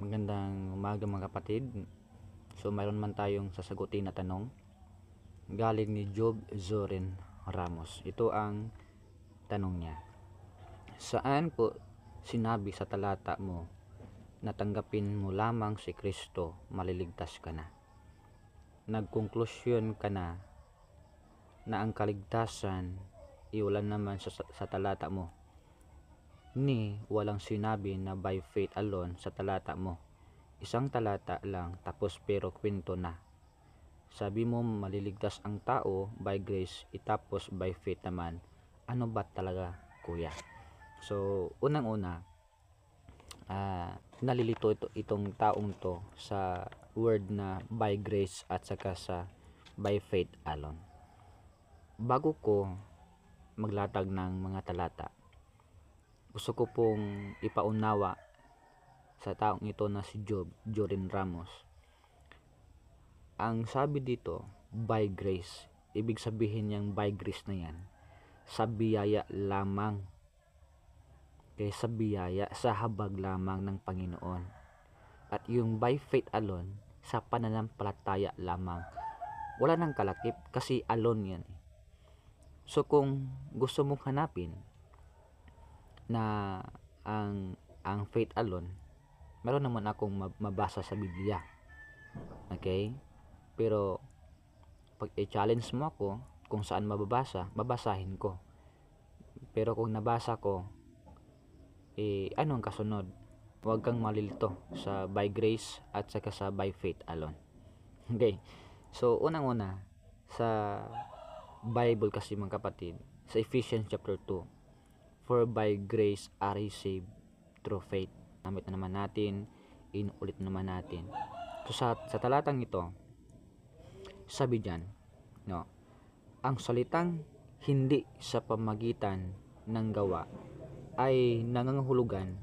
Magandang umaga mga kapatid. So mayroon man tayong sasagutin na tanong galing ni Job Zorin Ramos. Ito ang tanong niya. Saan po sinabi sa talata mo na tanggapin mo lamang si Kristo, maliligtas ka na? Nagkonklusyon ka na ang kaligtasan iulan naman sa talata mo, ni walang sinabi na by faith alone sa talata mo. Isang talata lang tapos pero kwento na. Sabi mo maliligtas ang tao by grace, itapos by faith naman. Ano ba talaga, kuya? So unang-una, nalilito itong taong to sa word na by grace at saka sa by faith alone. Bago ko maglatag ng mga talata, gusto ko pong ipaunawa sa taong ito na si Job Zorin Ramos. Ang sabi dito, by grace, ibig sabihin niyang by grace na yan, sa biyaya lamang. Okay, sa biyaya, sa habag lamang ng Panginoon. At yung by faith alone, sa pananampalataya lamang. Wala nang kalakip kasi alone yan. So kung gusto mong hanapin na ang faith alone, meron naman akong mabasa sa Biblia. Okay? Pero pag i-challenge mo ako kung saan mababasa, babasahin ko. Pero kung nabasa ko, anong kasunod? Huwag kang malilito sa by grace at saka sa by faith alone. Okay? So unang-una, sa Bible kasi mga kapatid, sa Ephesians chapter 2, for by grace are ye saved through faith. Namit na naman natin, inulit na naman natin. So sa talatang ito, sabi diyan, no, ang salitang hindi sa pamagitan ng gawa ay nangangahulugan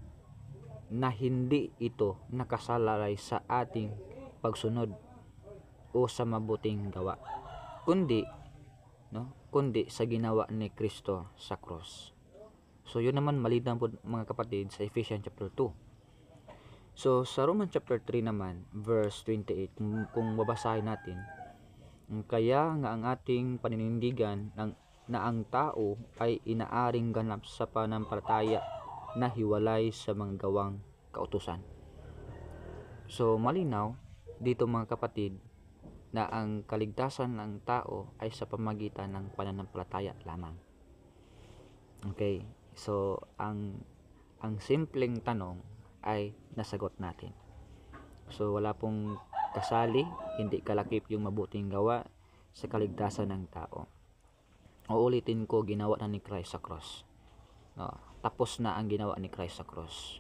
na hindi ito nakasalalay sa ating pagsunod o sa mabuting gawa, kundi sa ginawa ni Kristo sa cross. So yun naman malinaw po mga kapatid sa Ephesians chapter 2. So sa Romans chapter 3 naman verse 28, kung babasahin natin, kaya nga ang ating paninindigan na ang tao ay inaaring ganap sa pananampalataya na hiwalay sa mga gawang kautusan. So malinaw dito mga kapatid na ang kaligtasan ng tao ay sa pamagitan ng pananampalataya lamang. Okay, so ang simpleng tanong ay nasagot natin. So wala pong kasali, hindi kalakip yung mabuting gawa sa kaligtasan ng tao. Uulitin ko, ginawa na ni Christ sa cross. No, tapos na ang ginawa ni Christ sa cross.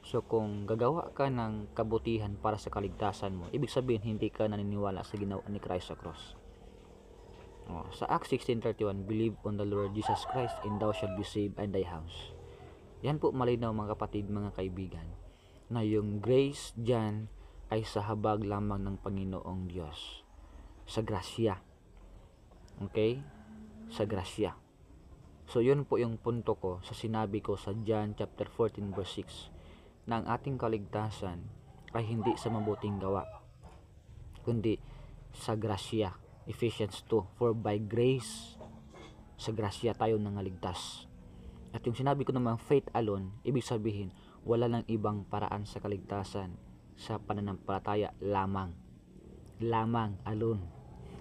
So kung gagawa ka ng kabutihan para sa kaligtasan mo, ibig sabihin hindi ka naniniwala sa ginawa ni Christ sa cross. Sa Acts 16:31, believe on the Lord Jesus Christ and thou shalt be saved and thy house. Yan po malinaw mga kapatid, mga kaibigan, na yung grace dyan ay sa habag lamang ng Panginoong Diyos. Sa grasya. Okay? Sa grasya. So yun po yung punto ko sa sinabi ko sa John chapter 14 verse 6, na ang ating kaligtasan ay hindi sa mabuting gawa, kundi sa grasya. Ephesians 2, for by grace, sa grasya tayo nangaligtas. At yung sinabi ko naman faith alone, ibig sabihin wala nang ibang paraan sa kaligtasan, sa pananampalataya lamang. Lamang, alone.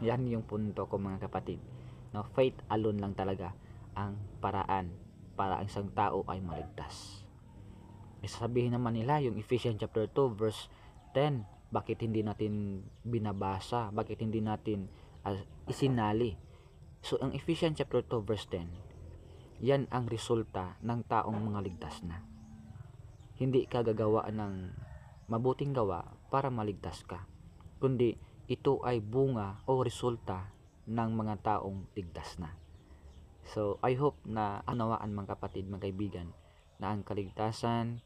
Yan yung punto ko mga kapatid. No, faith alone lang talaga ang paraan para ang isang tao ay maligtas. Sasabihin naman nila yung Ephesians chapter 2 verse 10, bakit hindi natin binabasa, bakit hindi natin isinali? So ang Ephesians chapter 2 verse 10, yan ang resulta ng taong mga ligtas na. Hindi ka gagawa ng mabuting gawa para maligtas ka, kundi ito ay bunga o resulta ng mga taong ligtas na. So I hope na unawaan mga kapatid, mga kaibigan, na ang kaligtasan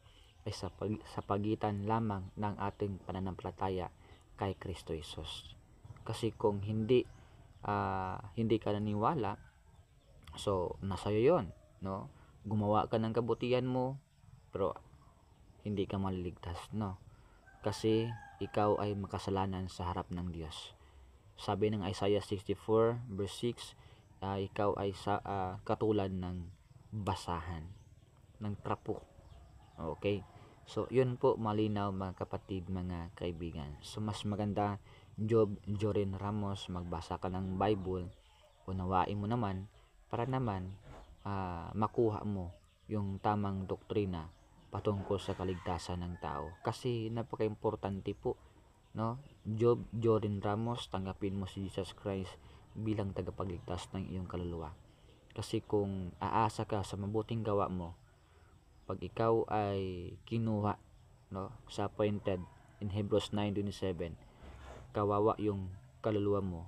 ay sa pagitan lamang ng ating pananampalataya kay Kristo Jesus. Kasi kung hindi ka naniwala, so nasa iyo yun, no? Gumawa ka ng kabutihan mo pero hindi ka maliligtas, no? kasi ikaw ay makasalanan sa harap ng Diyos. Sabi ng Isaiah 64 verse 6, ikaw ay katulad ng basahan, ng trapo. Okay? So, yun po malinaw mga kapatid, mga kaibigan. So, mas maganda, Jorin Ramos, magbasa ka ng Bible, unawain mo naman, para naman makuha mo yung tamang doktrina patungkol sa kaligtasan ng tao. Kasi napaka-importante po, no? Jorin Ramos, tanggapin mo si Jesus Christ bilang tagapagligtas ng iyong kaluluwa. Kasi kung aasa ka sa mabuting gawa mo, pag ikaw ay kinuha, no, sa appointed in Hebrews 9:27, kawawa yung kaluluwa mo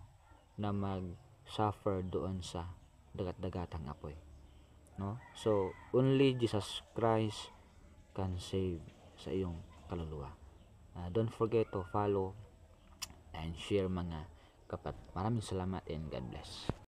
na mag-suffer doon sa dagat-dagatang apoy, no? So only Jesus Christ can save sa iyong kaluluwa. Don't forget to follow and share mga kapat. Maraming salamat and God bless.